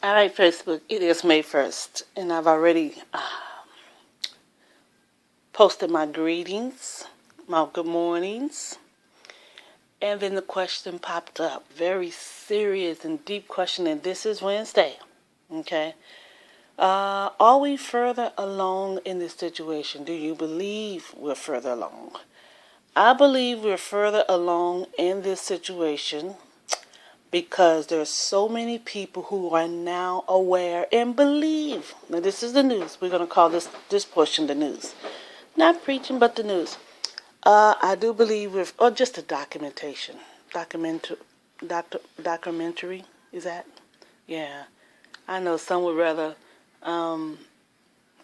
All right, Facebook, it is May 1st, and I've already posted my greetings, my good mornings, and then the question popped up. Very serious and deep question, and this is Wednesday, okay? Are we further along in this situation? Do you believe we're further along? I believe we're further along in this situation because there's so many people who are now aware and believe. Now, this is the news. We're going to call this portion the news. Not preaching, but the news. I do believe or just a documentation. Documentary, is that? Yeah. I know some would rather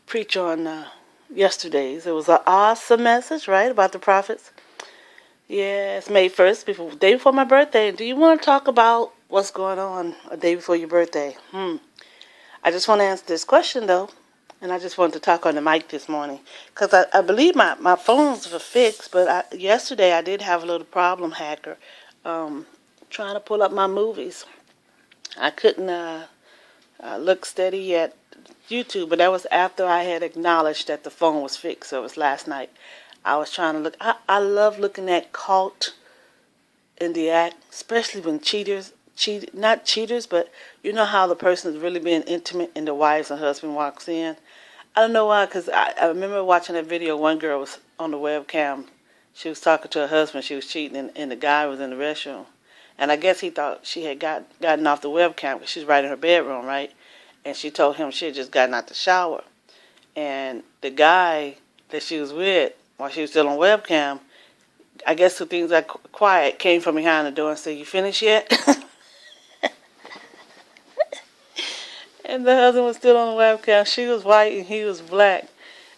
preach on yesterday's. It was an awesome message, right, about the prophets. Yeah, it's May 1st, day before my birthday. Do you want to talk about what's going on a day before your birthday? I just want to answer this question, though, and I just wanted to talk on the mic this morning because I believe my phones were fixed, but yesterday I did have a little problem, hacker, trying to pull up my movies. I couldn't look steady at YouTube, but that was after I had acknowledged that the phone was fixed, so it was last night. I was trying to look. I love looking at caught in the act, especially when not cheaters, but you know how the person is really being intimate and the wife and husband walks in. I don't know why, because I remember watching that video. One girl was on the webcam. She was talking to her husband. She was cheating, and the guy was in the restroom. And I guess he thought she had gotten off the webcam because she's right in her bedroom, right? And she told him she had just gotten out the shower. And the guy that she was with, while she was still on webcam, I guess the things that quiet came from behind the door and said, "You finished yet?" And the husband was still on the webcam. She was white and he was black.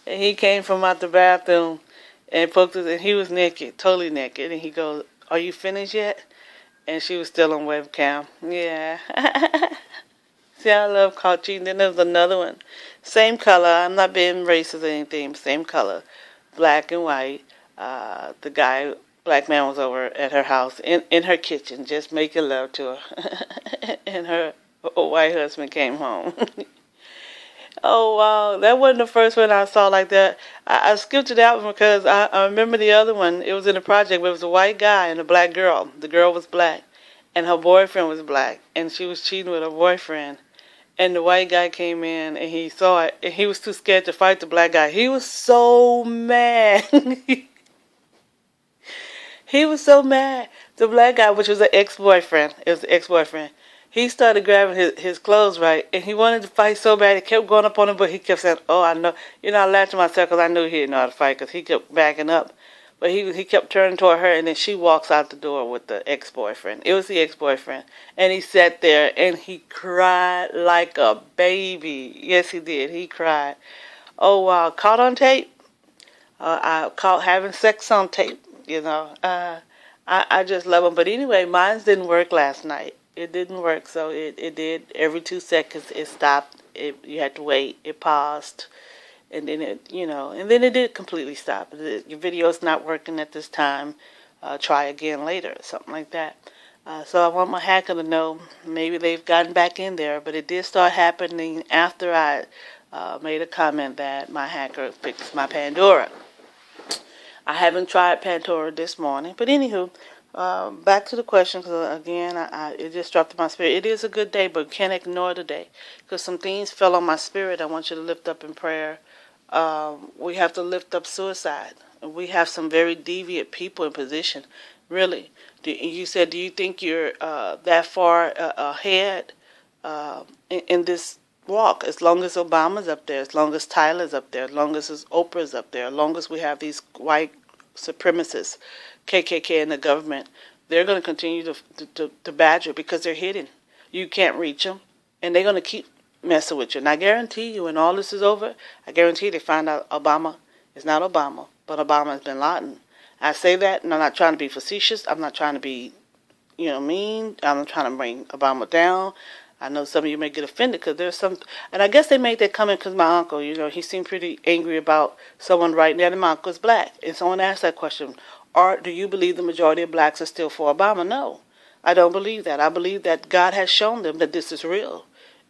And he came from out the bathroom and poked us, and he was naked, totally naked. And he goes, "Are you finished yet?" And she was still on webcam. Yeah. See, I love caught cheating. Then there's another one. Same color. I'm not being racist or anything. Same color. Black and white. The black man was over at her house in her kitchen just making love to her. And her white husband came home. Oh, wow. That wasn't the first one I saw like that. I skipped to that one because I remember the other one. It was in the project, but it was a white guy and a black girl. The girl was black, and her boyfriend was black, and she was cheating with her boyfriend. And the white guy came in, and he saw it, and he was too scared to fight the black guy. He was so mad. He was so mad. The black guy, which was an ex-boyfriend, he started grabbing his clothes, right? And he wanted to fight so bad. He kept going up on him, but he kept saying, "Oh, I know." You know, I laughed to myself because I knew he didn't know how to fight because he kept backing up. But he kept turning toward her, and then she walks out the door with the ex-boyfriend. It was the ex-boyfriend. And he sat there, and he cried like a baby. Yes, he did. He cried. Oh, wow. Caught on tape. I caught having sex on tape, you know. I just love them. But anyway, mine didn't work last night. It didn't work, so it did. Every 2 seconds, it stopped. You had to wait. It paused. And then it did completely stop. Your video's not working at this time. Try again later, something like that. So I want my hacker to know maybe they've gotten back in there, but it did start happening after I made a comment that my hacker fixed my Pandora. I haven't tried Pandora this morning, but anywho, back to the question, because again, it just dropped in my spirit. It is a good day, but can't ignore the day, because some things fell on my spirit I want you to lift up in prayer. We have to lift up suicide. We have some very deviant people in position. Really, you said, do you think you're that far ahead in this walk? As long as Obama's up there, as long as Tyler's up there, as long as Oprah's up there, as long as we have these white supremacists, KKK in the government, they're going to continue to badger because they're hidden. You can't reach them, and they're going to keep messing with you. And I guarantee you, when all this is over, I guarantee they find out Obama is not Obama, but Obama is bin Laden. I say that, and I'm not trying to be facetious. I'm not trying to be, mean. I'm not trying to bring Obama down. I know some of you may get offended because there's some, and I guess they made that comment because my uncle, he seemed pretty angry about someone writing that, and my uncle's black. And someone asked that question, do you believe the majority of blacks are still for Obama? No, I don't believe that. I believe that God has shown them that this is real.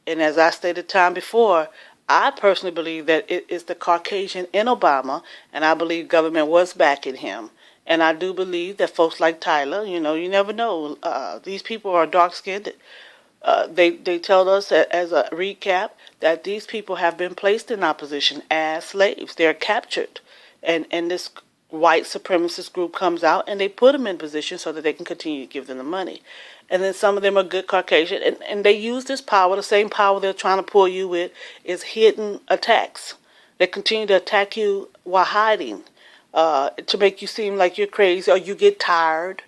And as I stated time before, I personally believe that it is the Caucasian in Obama, and I believe government was backing him. And I do believe that folks like Tyler, you never know. These people are dark skinned. They tell us as a recap that these people have been placed in opposition as slaves. They're captured, and this white supremacist group comes out and they put them in position so that they can continue to give them the money. And then some of them are good Caucasian, and they use this power. The same power they're trying to pull you with is hidden attacks. They continue to attack you while hiding, to make you seem like you're crazy, or you get tired,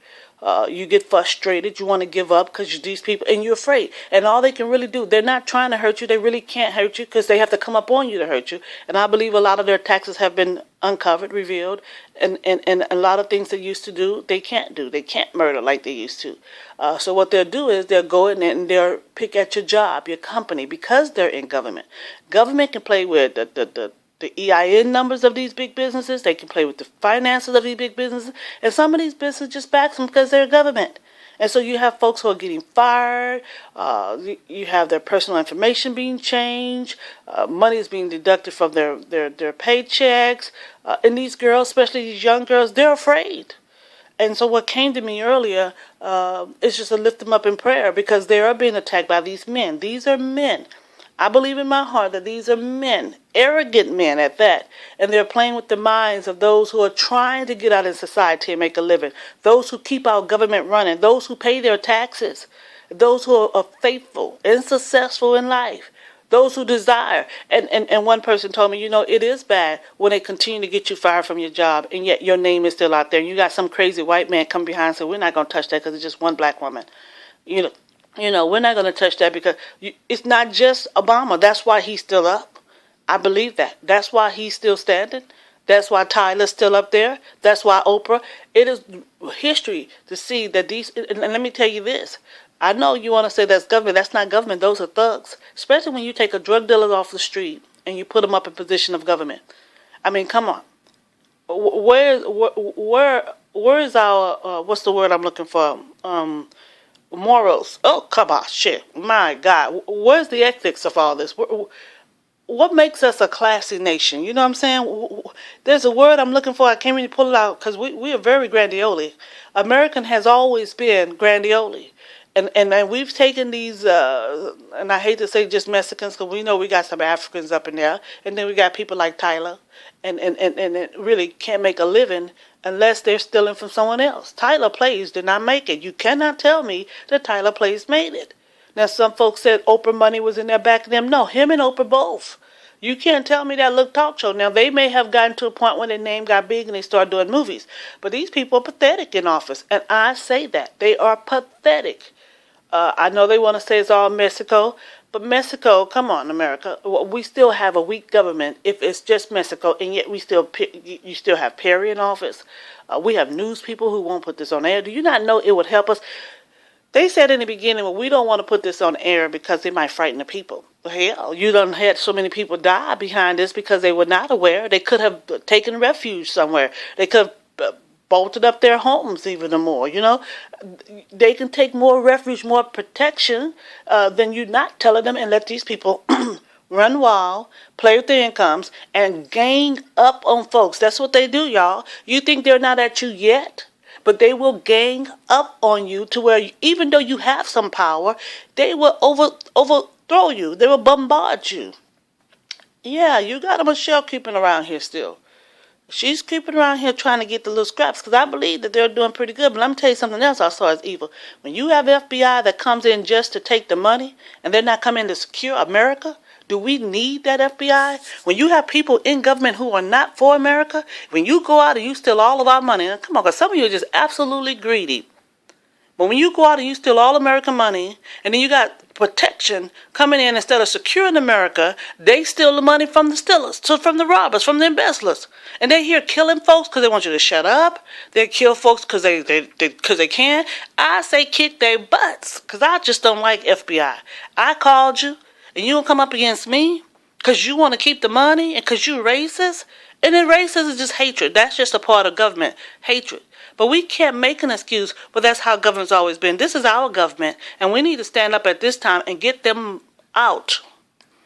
you get frustrated, you want to give up because these people, and you're afraid. And all they can really do, they're not trying to hurt you. They really can't hurt you because they have to come up on you to hurt you. And I believe a lot of their taxes have been uncovered, revealed, and a lot of things they used to do, they can't do. They can't murder like they used to. So what they'll do is they'll go in and they'll pick at your job, your company, because they're in government. Government can play with the EIN numbers of these big businesses. They can play with the finances of these big businesses. And some of these businesses just back them because they're government. And so you have folks who are getting fired. You have their personal information being changed. Money is being deducted from their paychecks. And these girls, especially these young girls, they're afraid. And so what came to me earlier is just to lift them up in prayer, because they are being attacked by these men. These are men. I believe in my heart that these are men, arrogant men at that, and they're playing with the minds of those who are trying to get out in society and make a living, those who keep our government running, those who pay their taxes, those who are faithful and successful in life, those who desire. And one person told me, it is bad when they continue to get you fired from your job, and yet your name is still out there, and you got some crazy white man come behind and say, we're not going to touch that because it's just one black woman. We're not going to touch that because it's not just Obama. That's why he's still up. I believe that. That's why he's still standing. That's why Tyler's still up there. That's why Oprah. It is history to see that these, and let me tell you this. I know you want to say that's government. That's not government. Those are thugs. Especially when you take a drug dealer off the street and you put them up in position of government. I mean, come on. Where is our, what's the word I'm looking for? Morals. Oh, come on, shit. My God. Where's the ethics of all this? What makes us a classy nation? You know what I'm saying? There's a word I'm looking for. I can't really pull it out because we are very grandiose. American has always been grandiose. And we've taken these, and I hate to say just Mexicans, because we know we got some Africans up in there, and then we got people like Tyler, and it really can't make a living unless they're stealing from someone else. Tyler Plays did not make it. You cannot tell me that Tyler Plays made it. Now, some folks said Oprah money was in there backing them. No, him and Oprah both. You can't tell me that Look Talk Show. Now, they may have gotten to a point when their name got big and they started doing movies, but these people are pathetic in office, and I say that. They are pathetic. I know they want to say it's all Mexico, but Mexico, come on, America. We still have a weak government if it's just Mexico, and yet you still have Perry in office. We have news people who won't put this on air. Do you not know it would help us? They said in the beginning, well, we don't want to put this on air because it might frighten the people. Hell, you done had so many people die behind this because they were not aware. They could have taken refuge somewhere. They could have bolted up their homes even more. They can take more refuge, more protection than you not telling them, and let these people run wild, play with their incomes, and gang up on folks. That's what they do, y'all. You think they're not at you yet? But they will gang up on you to where, even though you have some power, they will overthrow you. They will bombard you. Yeah, you got a Michelle creeping around here still. She's creeping around here trying to get the little scraps, because I believe that they're doing pretty good. But let me tell you something else I saw as evil. When you have FBI that comes in just to take the money, and they're not coming to secure America, do we need that FBI? When you have people in government who are not for America, when you go out and you steal all of our money, and come on, because some of you are just absolutely greedy. But when you go out and you steal all American money, and then you got protection coming in instead of securing America, they steal the money from the stealers, from the robbers, from the embezzlers. And they're here killing folks because they want you to shut up. They kill folks because they can. I say kick their butts, because I just don't like FBI. I called you, and you don't come up against me because you want to keep the money and because you're racist. And then racism is just hatred. That's just a part of government, hatred. But we can't make an excuse, but that's how government's always been. This is our government, and we need to stand up at this time and get them out.